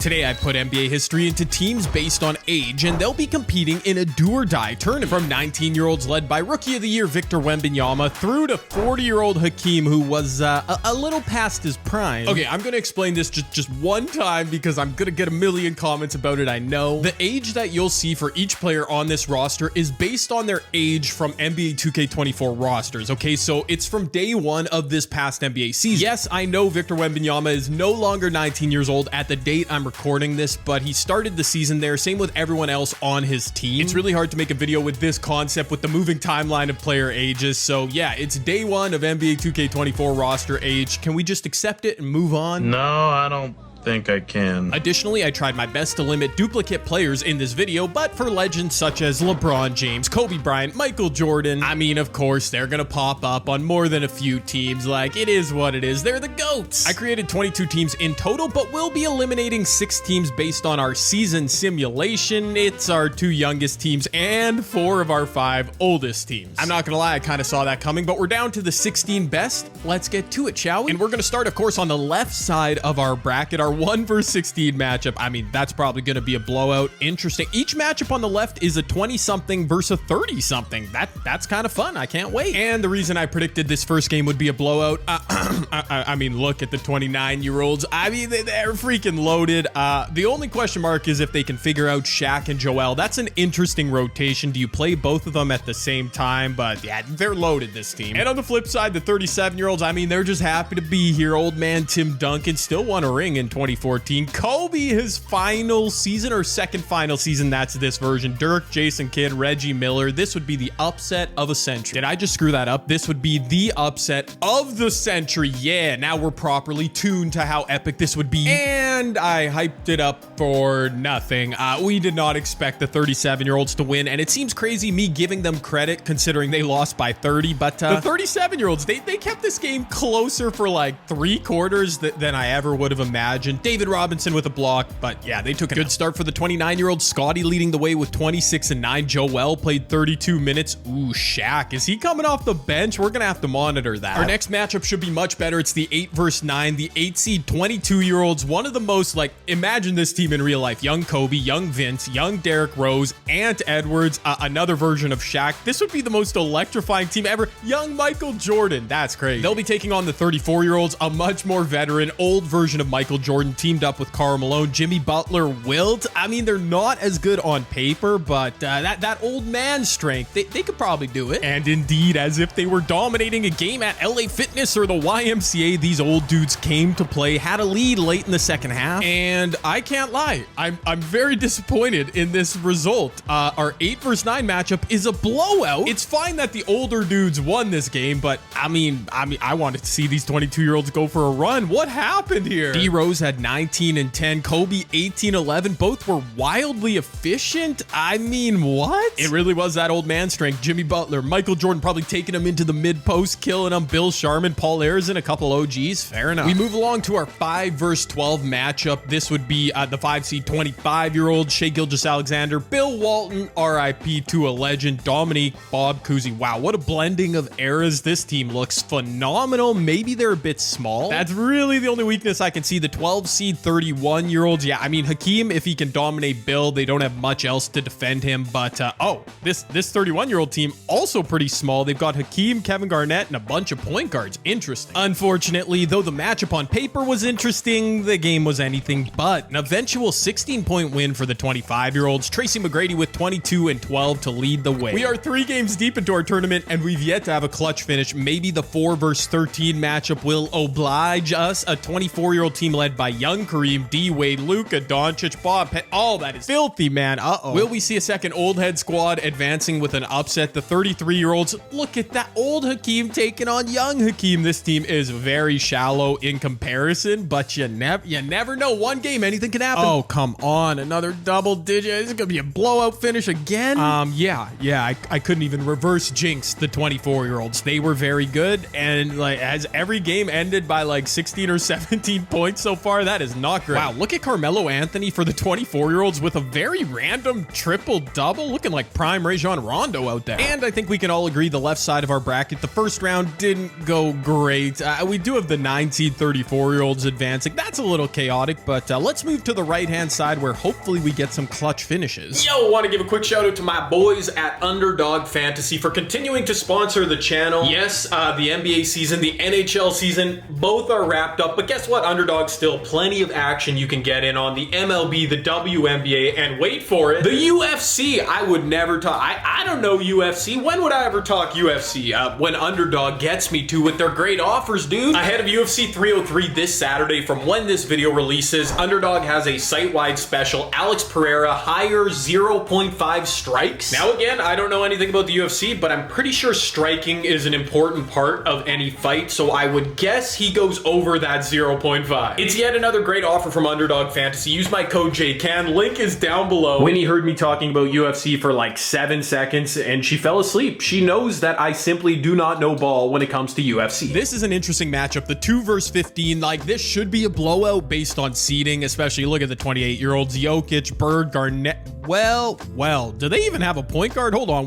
Today I put NBA history into teams based on age, and they'll be competing in a do-or-die tournament. From 19-year-olds led by Rookie of the Year Victor Wembanyama through to 40-year-old Hakeem, who was a little past his prime. Okay, I'm gonna explain this just one time because I'm gonna get a million comments about it, I know. The age that you'll see for each player on this roster is based on their age from NBA 2K24 rosters, okay? So it's from day one of this past NBA season. Yes, I know Victor Wembanyama is no longer 19 years old at the date I'm recording this, but he started the season there, same with everyone else on his team. It's really hard to make a video with this concept with the moving timeline of player ages, so yeah, it's day one of NBA 2K24 roster age. Can we just accept it and move on? No, I don't think I can. Additionally, I tried my best to limit duplicate players in this video, but for legends such as LeBron James, Kobe Bryant, Michael Jordan, I mean, of course, they're gonna pop up on more than a few teams. Like, it is what it is. They're the GOATs. I created 22 teams in total, but we'll be eliminating 6 teams based on our season simulation. It's our 2 youngest teams and 4 of our 5 oldest teams. I'm not gonna lie, I kind of saw that coming, but we're down to the 16 best. Let's get to it, shall we? And we're gonna start, of course, on the left side of our bracket, our 1 versus 16 matchup. I mean, that's probably going to be a blowout. Interesting. Each matchup on the left is a 20-something versus a 30-something. That's kind of fun. I can't wait. And the reason I predicted this first game would be a blowout, I mean, look at the 29-year-olds. I mean, they're freaking loaded. The only question mark is if they can figure out Shaq and Joel. That's an interesting rotation. Do you play both of them at the same time? But yeah, they're loaded, this team. And on the flip side, the 37-year-olds, I mean, they're just happy to be here. Old man Tim Duncan still won a ring in 2014. Kobe, his final season or second final season, that's this version. Dirk, Jason Kidd, Reggie Miller. This would be the upset of a century. Did I just screw that up? This would be the upset of the century. Yeah, now we're properly tuned to how epic this would be. And I hyped it up for nothing. We did not expect the 37-year-olds to win, and it seems crazy me giving them credit considering they lost by 30, but the 37-year-olds, they kept this game closer for like 3 quarters than I ever would have imagined. David Robinson with a block, but yeah, they took a good start for the 29-year-old. Scotty leading the way with 26 and 9. Joel played 32 minutes. Ooh, Shaq, is he coming off the bench? We're gonna have to monitor that. Our next matchup should be much better. It's the 8 versus 9, the 8 seed 22-year-olds. One of the most, like, imagine this team in real life. Young Kobe, young Vince, young Derrick Rose, Ant Edwards, another version of Shaq. This would be the most electrifying team ever. Young Michael Jordan, that's crazy. They'll be taking on the 34-year-olds, a much more veteran, old version of Michael Jordan, teamed up with Karl Malone, Jimmy Butler, Wilt. I mean, they're not as good on paper, but that old man strength, they could probably do it. And indeed, as if they were dominating a game at LA Fitness or the YMCA, these old dudes came to play, had a lead late in the second half, and I can't lie, I'm very disappointed in this result. Our 8 versus 9 matchup is a blowout. It's fine that the older dudes won this game, but I mean, I wanted to see these 22-year-olds go for a run. What happened here? D Rose had 19 and 10, Kobe 18-11. Both were wildly efficient. I mean, what? It really was that old man strength. Jimmy Butler, Michael Jordan probably taking him into the mid post, killing him. Bill Sharman, Paul Arizin, a couple OGs. Fair enough. We move along to our 5 versus 12 matchup. This would be the 5 seed 25-year-old Shai Gilgeous-Alexander, Bill Walton, RIP to a legend, Dominique, Bob Cousy. Wow, what a blending of eras. This team looks phenomenal. Maybe they're a bit small. That's really the only weakness I can see. The 12 seed 31-year-olds. Yeah, I mean, Hakeem, if he can dominate Bill, they don't have much else to defend him. But, oh, this 31-year-old team also pretty small. They've got Hakeem, Kevin Garnett, and a bunch of point guards. Interesting. Unfortunately, though the matchup on paper was interesting, the game was anything but. An eventual 16-point win for the 25-year-olds. Tracy McGrady with 22 and 12 to lead the way. We are 3 games deep into our tournament, and we've yet to have a clutch finish. Maybe the 4 versus 13 matchup will oblige us. A 24-year-old team led by young Kareem, D-Wade, Luka Doncic, Bob Pett. All that is filthy, man. Will we see a second old head squad advancing with an upset? The 33-year-olds. Look at that old Hakeem taking on young Hakeem. This team is very shallow in comparison, but you never know. One game, anything can happen. Oh, come on. Another double digit. Is it going to be a blowout finish again? Yeah. I couldn't even reverse jinx the 24-year-olds. They were very good, and man. Like, has every game ended by like 16 or 17 points so far? That is not great. Wow, look at Carmelo Anthony for the 24-year-olds with a very random triple-double, looking like prime Rajon Rondo out there. And I think we can all agree the left side of our bracket, the first round didn't go great. We do have the 9 seed 34-year-olds advancing. That's a little chaotic, but let's move to the right-hand side where hopefully we get some clutch finishes. Yo, want to give a quick shout out to my boys at Underdog Fantasy for continuing to sponsor the channel. Yes, the NBA season, the NHL season, both are wrapped up, but guess what? Underdog's still plenty of action you can get in on the MLB, the WNBA, and wait for it, the UFC. I would never talk, I don't know UFC. When would I ever talk UFC? When Underdog gets me to with their great offers, dude. Ahead of UFC 303 this Saturday from when this video releases, Underdog has a site-wide special, Alex Pereira, higher 0.5 strikes. Now again, I don't know anything about the UFC, but I'm pretty sure striking is an important part of any fight, so I would guess he goes over that 0.5. It's yet another great offer from Underdog Fantasy. Use my code JCAN, link is down below. Winnie heard me talking about UFC for like 7 seconds and she fell asleep. She knows that I simply do not know ball when it comes to UFC. This is an interesting matchup. The 2 versus 15, like this should be a blowout based on seeding, especially look at the 28-year-olds, Jokic, Bird, Garnett. Well, do they even have a point guard? Hold on,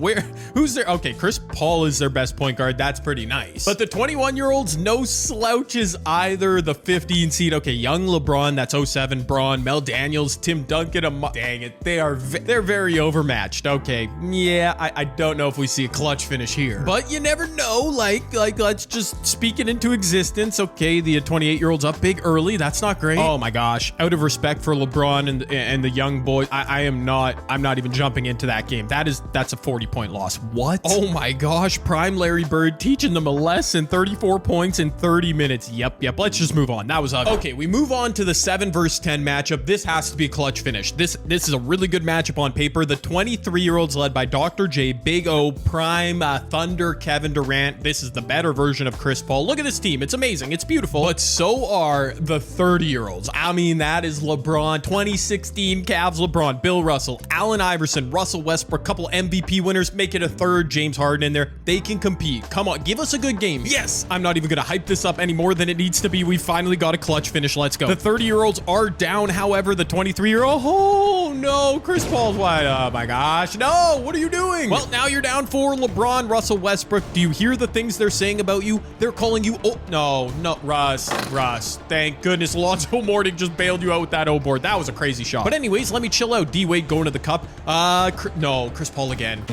who's there? Okay, Chris Paul is their best point guard. That's pretty nice. But the 21-year-olds, no slouches either. The 15 seed, okay, young LeBron, that's 07 Braun, Mel Daniels, Tim Duncan, dang it, they're very overmatched. Okay, yeah, I don't know if we see a clutch finish here, but you never know. Like let's just speak it into existence. Okay, the 28-year-olds up big early. That's not great. Oh my gosh, out of respect for LeBron and the young boys, I'm not even jumping into that game. That's a 40-point loss. What? Oh my gosh, prime Larry Bird teaching them a lesson. 34 points in 30 minutes. Yep. Let's just move on. That was ugly. Okay, we move on to the 7 versus 10 matchup. This has to be a clutch finish. This is a really good matchup on paper. The 23-year-olds led by Dr. J, Big O, Prime, Thunder, Kevin Durant. This is the better version of Chris Paul. Look at this team. It's amazing. It's beautiful. But so are the 30-year-olds. I mean, that is LeBron, 2016 Cavs LeBron, Bill Russell, Allen Iverson, Russell Westbrook, couple MVP winners, make it a third James Harden in there. They can compete. Come on, give us a good game. Yes, I'm not even gonna hype this up any more than it needs to be. We finally got a clutch finish. Let's go. The 30-year-olds are down. However, the 23-year-old, oh no, Chris Paul's wide. Oh my gosh, no, what are you doing? Well, now you're down for LeBron, Russell Westbrook. Do you hear the things they're saying about you? They're calling you, oh, no, Russ, thank goodness Alonzo Mourning just bailed you out with that O board. That was a crazy shot. But anyways, let me chill out. D-Wade going to the cup. No, Chris Paul again.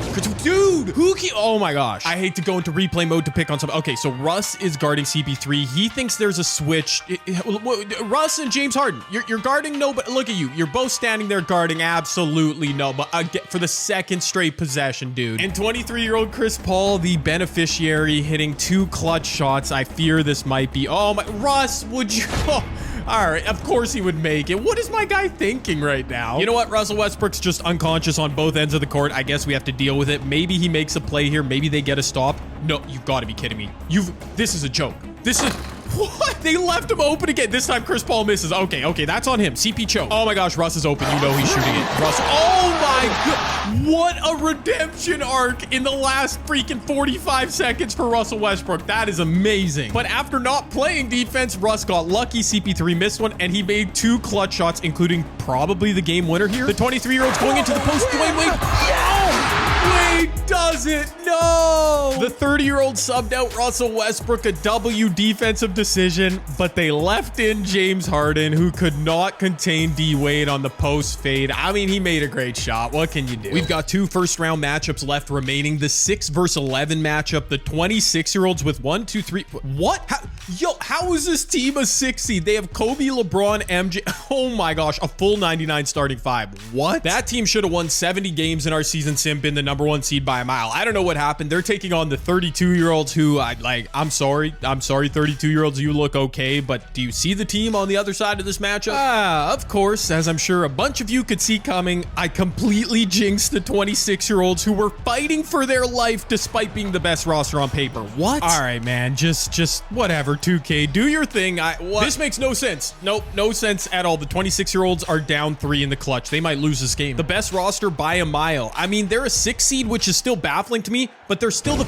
Dude, oh my gosh. I hate to go into replay mode to pick on some. Okay, so Russ is guarding CP3. He thinks there's a switch. Russ and James Harden, you're guarding no, but look at you. You're both standing there guarding absolutely no, but for the second straight possession, dude. And 23-year-old Chris Paul, the beneficiary, hitting 2 clutch shots. I fear this might be, oh my, Russ, would you, oh. All right, of course he would make it. What is my guy thinking right now? You know what? Russell Westbrook's just unconscious on both ends of the court. I guess we have to deal with it. Maybe he makes a play here. Maybe they get a stop. No, you've got to be kidding me. This is a joke. This is... What? They left him open again. This time Chris Paul misses. Okay, that's on him. CP choke. Oh my gosh, Russ is open. You know he's shooting it. Russ. Oh my god. What a redemption arc in the last freaking 45 seconds for Russell Westbrook. That is amazing. But after not playing defense, Russ got lucky. CP3 missed one, and he made 2 clutch shots, including probably the game winner here. The 23-year-old's going into the post. Wait. Wade does it. No. The 30-year-old subbed out Russell Westbrook, a W defensive decision, but they left in James Harden, who could not contain D-Wade on the post fade. I mean, he made a great shot. What can you do? We've got 2 first-round matchups left remaining. The 6 versus 11 matchup. The 26-year-olds with 1, 2, 3. What? How is this team a 6 seed? They have Kobe, LeBron, MJ. Oh my gosh, a full 99 starting 5. What? That team should have won 70 games in our season sim, been the number 1 seed by a mile. I don't know what happened. They're taking on the 32-year-olds who I'm sorry 32-year-olds, you look okay, but do you see the team on the other side of this matchup? Of course, as I'm sure a bunch of you could see coming, I completely jinxed the 26-year-olds who were fighting for their life despite being the best roster on paper. What? All right, man, just whatever, 2K, do your thing. This makes no sense. Nope, no sense at all. The 26-year-olds are down 3 in the clutch. They might lose this game. The best roster by a mile. I mean, they're a 6 seed, which is still baffling to me, but they're still the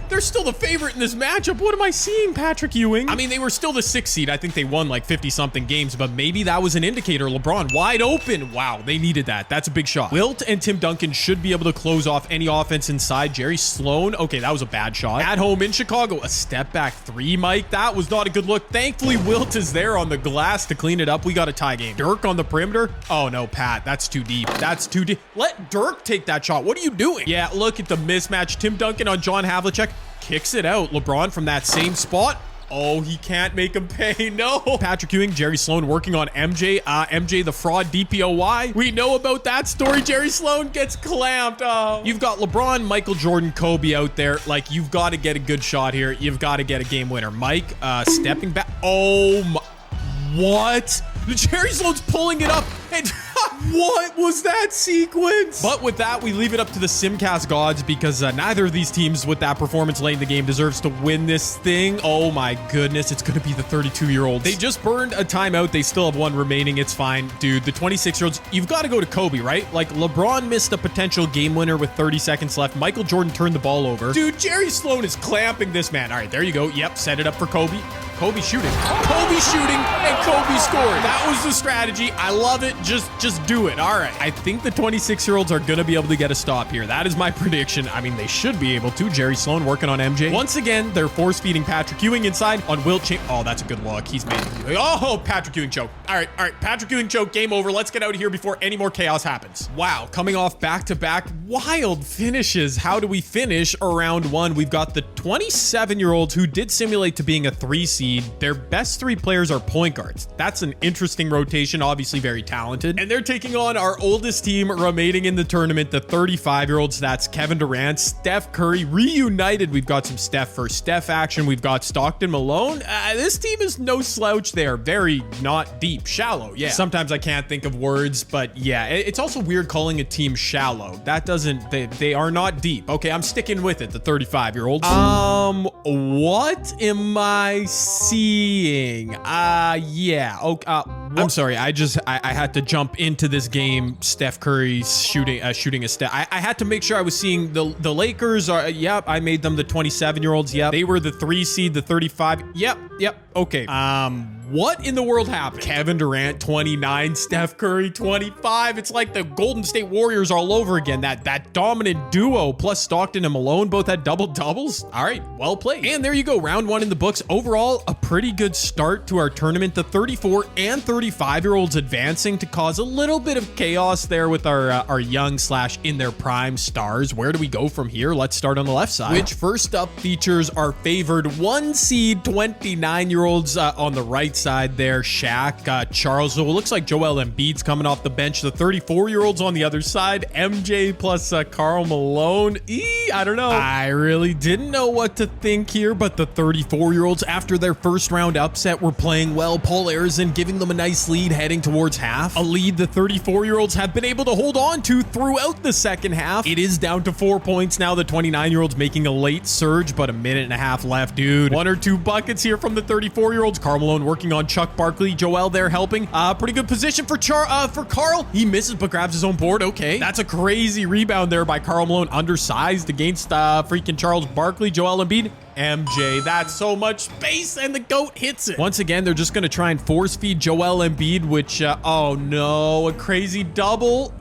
They're still the favorite in this matchup. What am I seeing, Patrick Ewing? I mean, they were still the 6th seed. I think they won like 50-something games, but maybe that was an indicator. LeBron wide open. Wow, they needed that. That's a big shot. Wilt and Tim Duncan should be able to close off any offense inside. Jerry Sloan. Okay, that was a bad shot. At home in Chicago, a step back 3, Mike. That was not a good look. Thankfully, Wilt is there on the glass to clean it up. We got a tie game. Dirk on the perimeter. Oh no, Pat, that's too deep. That's too deep. Let Dirk take that shot. What are you doing? Yeah, look at the mismatch. Tim Duncan on John Havlicek. Kicks it out. LeBron from that same spot. Oh, he can't make him pay. No. Patrick Ewing, Jerry Sloan working on MJ. MJ, the fraud DPOY. We know about that story. Jerry Sloan gets clamped. Oh. You've got LeBron, Michael Jordan, Kobe out there. Like, you've got to get a good shot here. You've got to get a game winner. Mike, stepping back. Oh, my. What? Jerry Sloan's pulling it up. And what was that sequence? But with that, we leave it up to the Simcast gods because neither of these teams with that performance late in the game deserves to win this thing. Oh my goodness, it's going to be the 32-year-olds. They just burned a timeout. They still have one remaining. It's fine. Dude, the 26-year-olds, you've got to go to Kobe, right? Like, LeBron missed a potential game winner with 30 seconds left. Michael Jordan turned the ball over. Dude, Jerry Sloan is clamping this man. All right, there you go. Yep, set it up for Kobe. Kobe shooting. Kobe shooting, and Kobe scored. That was the strategy. I love it. Just do it. All right. I think the 26-year-olds are going to be able to get a stop here. That is my prediction. I mean, they should be able to. Jerry Sloan working on MJ. Once again, they're force-feeding Patrick Ewing inside on Wilt Chamberlain. Oh, that's a good look. He's made it. Oh, Patrick Ewing choke. All right. Patrick Ewing choke. Game over. Let's get out of here before any more chaos happens. Wow. Coming off back-to-back wild finishes. How do we finish round 1? We've got the 27-year-olds who did simulate to being a 3 seed. Their best 3 players are point guards. That's an interesting rotation, obviously very talented. And they're taking on our oldest team remaining in the tournament, the 35-year-olds. That's Kevin Durant, Steph Curry, reunited. We've got some Steph versus Steph action. We've got Stockton Malone. This team is no slouch there. Very not deep. Shallow, yeah. Sometimes I can't think of words, but yeah, it's also weird calling a team shallow. That doesn't, they are not deep. Okay, I'm sticking with it, the 35-year-olds. What am I seeing? Yeah. Okay. I'm sorry. I had to jump into this game. Steph Curry's shooting a step. I had to make sure I was seeing the Lakers are. Yep. I made them the 27-year-olds. Yep. They were the 3 seed, the 35. Yep. Okay. What in the world happened? Kevin Durant, 29, Steph Curry, 25. It's like the Golden State Warriors all over again. That dominant duo plus Stockton and Malone both had double-doubles. All right, well played. And there you go, round 1 in the books. Overall, a pretty good start to our tournament. The 34 and 35-year-olds advancing to cause a little bit of chaos there with our young / in their prime stars. Where do we go from here? Let's start on the left side, which first up features our favored 1 seed 29-year-olds on the right side there. Shaq, Charles. So it looks like Joel Embiid's coming off the bench. The 34-year-olds on the other side. MJ plus Karl Malone. I don't know. I really didn't know what to think here, but the 34-year-olds, after their first round upset, were playing well. Paul Arizin giving them a nice lead heading towards half. A lead the 34-year-olds have been able to hold on to throughout the second half. It is down to 4 points now. The 29-year-olds making a late surge, but a minute and a half left, dude. 1 or 2 buckets here from the 34-year-olds. Karl Malone working on Chuck Barkley. Joel there helping. Pretty good position for Karl. He misses but grabs his own board. Okay. That's a crazy rebound there by Karl Malone. Undersized against freaking Charles Barkley. Joel Embiid. MJ, that's so much space, and the GOAT hits it. Once again, they're just going to try and force feed Joel Embiid, which, oh no, a crazy double.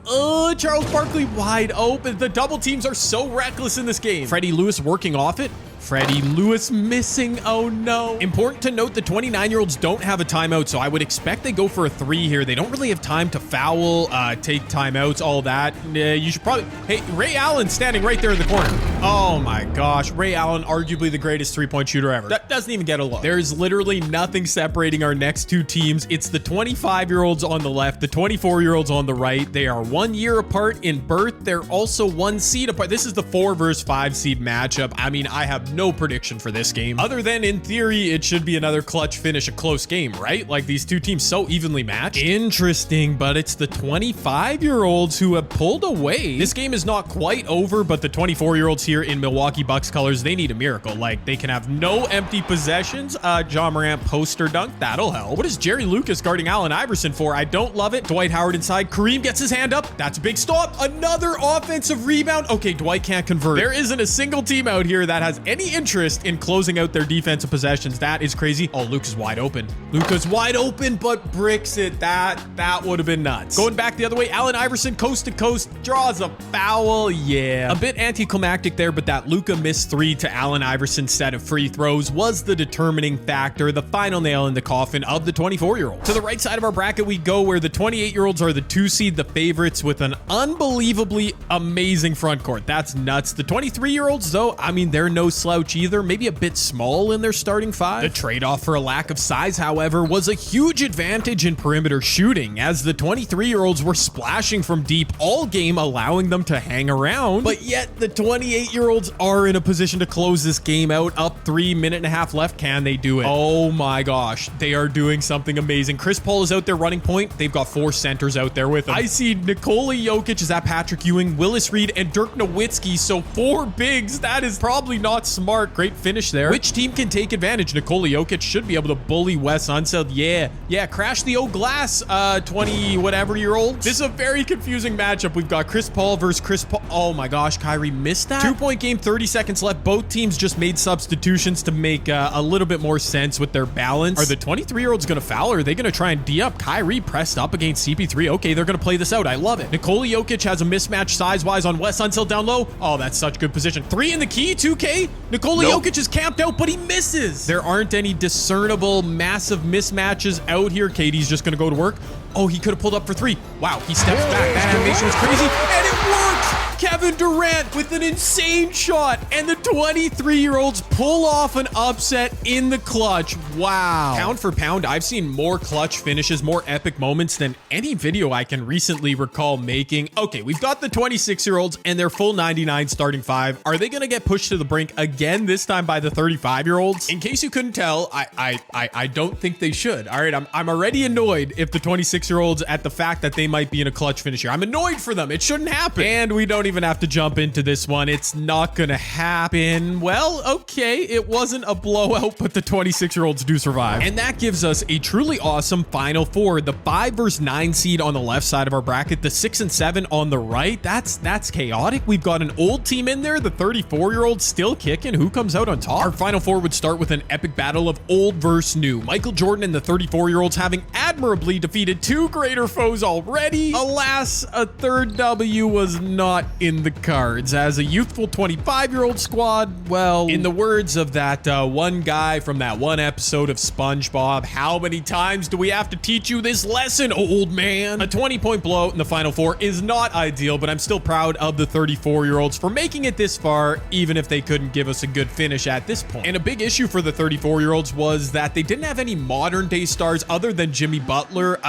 Charles Barkley wide open. The double teams are so reckless in this game. Freddie Lewis working off it. Freddie Lewis missing. Oh no. Important to note the 29-year-olds don't have a timeout, so I would expect they go for a 3 here. They don't really have time to foul, take timeouts, all that. You should probably... Hey, Ray Allen standing right there in the corner. Oh my gosh. Ray Allen, arguably the greatest 3-point shooter ever. That doesn't even get a look. There's literally nothing separating our next 2 teams. It's the 25-year-olds on the left, the 24-year-olds on the right. They are 1 year apart in birth. They're also 1 seed apart. This is the 4 versus 5 seed matchup. I mean, I have no prediction for this game other than in theory it should be another clutch finish, a close game, right? Like these 2 teams so evenly matched. Interesting, but it's the 25-year-olds who have pulled away. This game is not quite over, but the 24-year-olds here in Milwaukee Bucks colors. They need a miracle. Like, they can have no empty possessions. John Morant poster dunk. That'll help. What is Jerry Lucas guarding Allen Iverson for? I don't love it. Dwight Howard inside. Kareem gets his hand up. That's a big stop. Another offensive rebound. Okay, Dwight can't convert. There isn't a single team out here that has any interest in closing out their defensive possessions. That is crazy. Oh, Luke is wide open. Luka's wide open, but bricks it. That would have been nuts. Going back the other way, Allen Iverson coast to coast draws a foul. Yeah, a bit anticlimactic there, but that Luka missed three to Allen Iverson's set of free throws was the determining factor, the final nail in the coffin of the 24-year-old. To the right side of our bracket we go, where the 28-year-olds are the 2 seed, the favorites with an unbelievably amazing front court. That's nuts. The 23-year-olds, though, I mean, they're no slouch either. Maybe a bit small in their starting five. The trade-off for a lack of size, however, was a huge advantage in perimeter shooting, as the 23-year-olds were splashing from deep all game, allowing them to hang around. But yet the 28-year-olds are in a position to close this game out. Up 3 minutes and a half left. Can they do it? Oh my gosh, they are doing something amazing. Chris Paul is out there running point. They've got 4 centers out there with him. I see Nikola Jokic, is that Patrick Ewing, Willis Reed, and Dirk Nowitzki. So 4 bigs. That is probably not smart. Great finish there. Which team can take advantage? Nikola Jokic should be able to bully Wes Unseld. Yeah, crash the old glass, 20 whatever year old. This is a very confusing matchup. We've got Chris Paul versus Chris Paul. Oh my gosh, Kyrie missed that. 2-point game, 30 seconds left. Both teams just made substitutions to make a little bit more sense with their balance. Are the 23-year-olds going to foul, or are they going to try and D-up? Kyrie pressed up against CP3. Okay, they're going to play this out. I love it. Nikola Jokic has a mismatch size-wise on Wes Unseld down low. Oh, that's such good position. 3 in the key, 2K. Nikola Jokic is camped out, but he misses. There aren't any discernible massive mismatches out here. KD's just going to go to work. Oh, he could have pulled up for 3. Wow, he steps back. That animation was crazy, and it worked! Kevin Durant with an insane shot, and the 23-year-olds pull off an upset in the clutch. Wow. Pound for pound, I've seen more clutch finishes, more epic moments than any video I can recently recall making. Okay, we've got the 26-year-olds and their full 99 starting 5. Are they going to get pushed to the brink again, this time by the 35-year-olds? In case you couldn't tell, I don't think they should. All right, I'm already annoyed if the 26-year-olds at the fact that they might be in a clutch finish here. I'm annoyed for them. It shouldn't happen. And we don't even have to jump into this one. It's not gonna happen. Well, okay, it wasn't a blowout, but the 26-year-olds do survive. And that gives us a truly awesome Final Four. The 5 versus 9 seed on the left side of our bracket, the 6 and 7 on the right. That's chaotic. We've got an old team in there, the 34-year-olds still kicking. Who comes out on top? Our Final Four would start with an epic battle of old versus new. Michael Jordan and the 34-year-olds having admirably defeated 2 greater foes already. Alas, a third W was not in the cards, as a youthful 25-year-old squad, well, in the words of that one guy from that one episode of SpongeBob, how many times do we have to teach you this lesson, old man? A 20-point blowout in the Final Four is not ideal, but I'm still proud of the 34-year-olds for making it this far, even if they couldn't give us a good finish at this point. And a big issue for the 34-year-olds was that they didn't have any modern-day stars other than Jimmy Butler,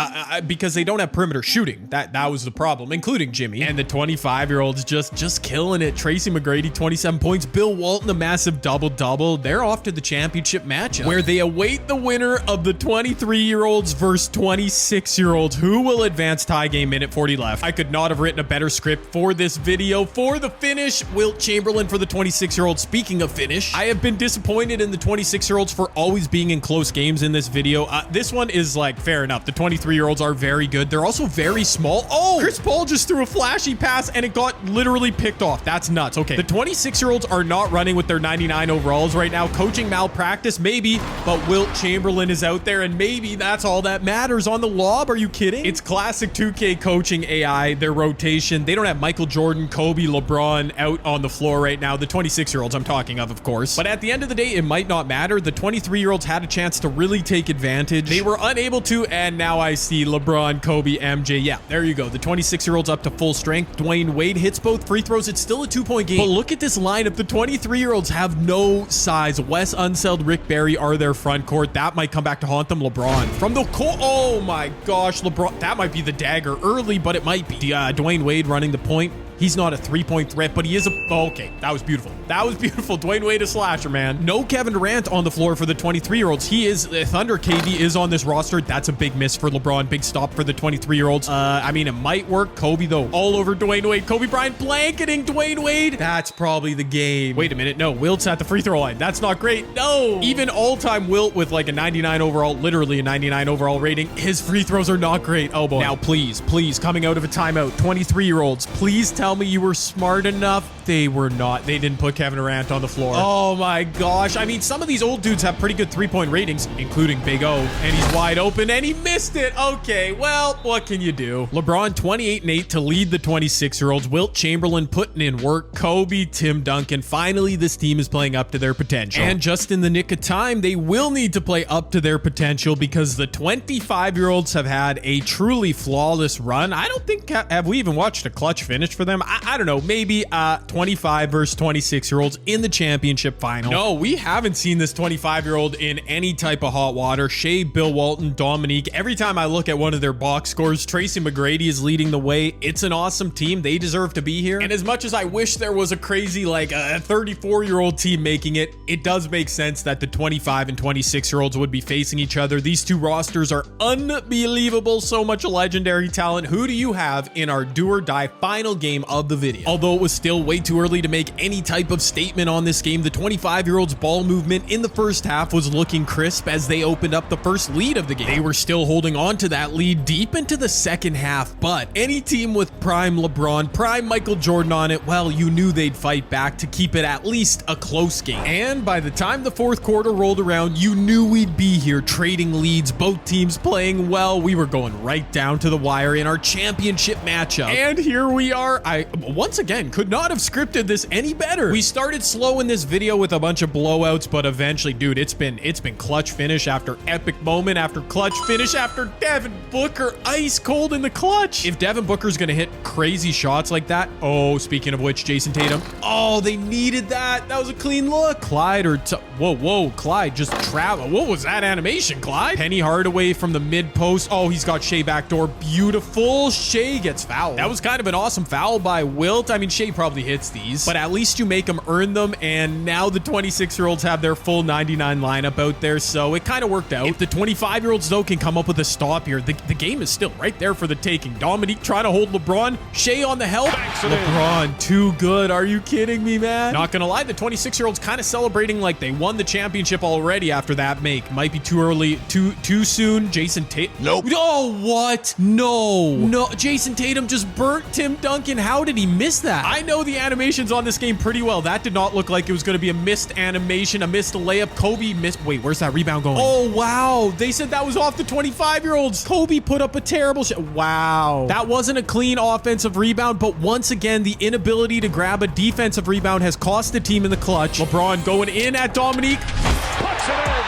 because they don't have perimeter shooting. That was the problem, including Jimmy. And the 25-year-olds just killing it. Tracy McGrady, 27 points. Bill Walton, a massive double-double. They're off to the championship matchup, where they await the winner of the 23-year-olds versus 26-year-olds. Who will advance? Tie game, minute 40 left. I could not have written a better script for this video. For the finish, Wilt Chamberlain for the 26-year-olds. Speaking of finish, I have been disappointed in the 26-year-olds for always being in close games in this video. This one is like fair enough. The 23-year-olds are very good. They're also very small. Oh, Chris Paul just threw a flashy pass and it got literally picked off. That's nuts. Okay, the 26-year-olds are not running with their 99 overalls right now. Coaching malpractice, maybe, but Wilt Chamberlain is out there, and maybe that's all that matters on the lob. Are you kidding? It's classic 2K coaching AI, their rotation. They don't have Michael Jordan, Kobe, LeBron out on the floor right now. The 26-year-olds I'm talking of course. But at the end of the day, it might not matter. The 23-year-olds had a chance to really take advantage. They were unable to, and now I see LeBron, Kobe, MJ. Yeah, there you go. The 26-year-olds up to full strength. Dwayne Wade hits both free throws. It's still a 2-point game. But look at this lineup. The 23-year-olds have no size. Wes Unseld, Rick Barry are their front court. That might come back to haunt them. LeBron from the court. Oh my gosh, LeBron. That might be the dagger early, but it might be. Dwayne Wade running the point. He's not a three-point threat, but he is a... Oh, okay, that was beautiful. That was beautiful. Dwayne Wade a slasher, man. No Kevin Durant on the floor for the 23-year-olds. He is... Thunder KD is on this roster. That's a big miss for LeBron. Big stop for the 23-year-olds. I mean, it might work. Kobe, though, all over Dwayne Wade. Kobe Bryant blanketing Dwayne Wade. That's probably the game. Wait a minute. No, Wilt's at the free throw line. That's not great. No. Even all-time Wilt with like a 99 overall, literally a 99 overall rating, his free throws are not great. Oh, boy. Now, please, coming out of a timeout, 23-year-olds, please tell me you were smart enough. They were not. They didn't put Kevin Durant on the floor. Oh, my gosh. I mean, some of these old dudes have pretty good three-point ratings, including Big O, and he's wide open, and he missed it. Okay, well, what can you do? LeBron 28-8 to lead the 26-year-olds. Wilt Chamberlain putting in work. Kobe, Tim Duncan. Finally, this team is playing up to their potential. And just in the nick of time, they will need to play up to their potential because the 25-year-olds have had a truly flawless run. I don't think, have we even watched a clutch finish for them? I don't know, maybe 25 versus 26-year-olds in the championship final. No, we haven't seen this 25-year-old in any type of hot water. Shea, Bill Walton, Dominique. Every time I look at one of their box scores, Tracy McGrady is leading the way. It's an awesome team. They deserve to be here. And as much as I wish there was a crazy, like a 34-year-old team making it, it does make sense that the 25 and 26-year-olds would be facing each other. These two rosters are unbelievable. So much legendary talent. Who do you have in our do or die final game of the video? Although it was still way too early to make any type of statement on this game, the 25-year-olds ball movement in the first half was looking crisp as they opened up the first lead of the game. They were still holding on to that lead deep into the second half, but any team with prime LeBron, prime Michael Jordan on it, well, you knew they'd fight back to keep it at least a close game. And by the time the fourth quarter rolled around, you knew we'd be here trading leads, both teams playing well. We were going right down to the wire in our championship matchup. And here we are. I, once again, could not have scripted this any better. We started slow in this video with a bunch of blowouts, but eventually, dude, it's been clutch finish after epic moment after clutch finish after Devin Booker ice cold in the clutch. If Devin Booker's gonna hit crazy shots like that, oh, speaking of which, Jason Tatum, oh, they needed that. That was a clean look. Clyde or whoa, Clyde just travel. What was that animation, Clyde? Penny Hardaway from the mid post. Oh, he's got Shea backdoor. Beautiful. Shea gets fouled. That was kind of an awesome foul by Wilt. I mean, Shea probably hits these, but at least you make them earn them. And now the 26-year-olds have their full 99 lineup out there, so it kind of worked out. If the 25-year-olds though can come up with a stop here, the game is still right there for the taking. Dominique trying to hold LeBron. Shea on the help. LeBron too good. Are you kidding me, man? Not gonna lie, the 26-year-olds kind of celebrating like they won the championship already after that make. Might be too early, too soon. Jason Tatum. Nope. Oh, what? No. Jason Tatum just burnt Tim Duncan. How did he miss that? I know the animations on this game pretty well. That did not look like it was going to be a missed animation, a missed layup. Kobe missed. Wait, where's that rebound going? Oh, wow. They said that was off the 25-year-olds. Kobe put up a terrible shot. Wow. That wasn't a clean offensive rebound, but once again, the inability to grab a defensive rebound has cost the team in the clutch. LeBron going in at Dominique. Puts it in.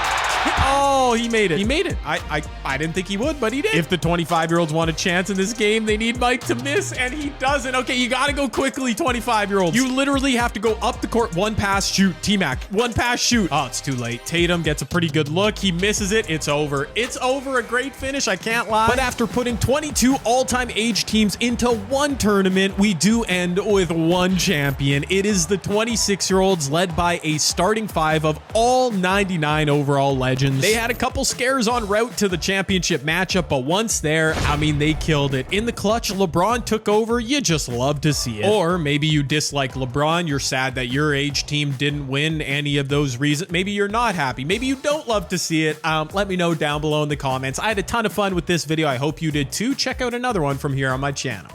Oh, he made it. He made it. I didn't think he would, but he did. If the 25-year-olds want a chance in this game, they need Mike to miss, and he doesn't. Okay, you got to go quickly, 25-year-olds. You literally have to go up the court. One pass, shoot. T-Mac. One pass, shoot. Oh, it's too late. Tatum gets a pretty good look. He misses it. It's over. It's over. A great finish. I can't lie. But after putting 22 all-time age teams into one tournament, we do end with one champion. It is the 26-year-olds led by a starting five of all 99 overall legends. They had a couple scares en route to the championship matchup, but once there, I mean, they killed it. In the clutch, LeBron took over. You just love to see it. Or maybe you dislike LeBron. You're sad that your age team didn't win any of those reasons. Maybe you're not happy. Maybe you don't love to see it. Let me know down below in the comments. I had a ton of fun with this video. I hope you did too. Check out another one from here on my channel.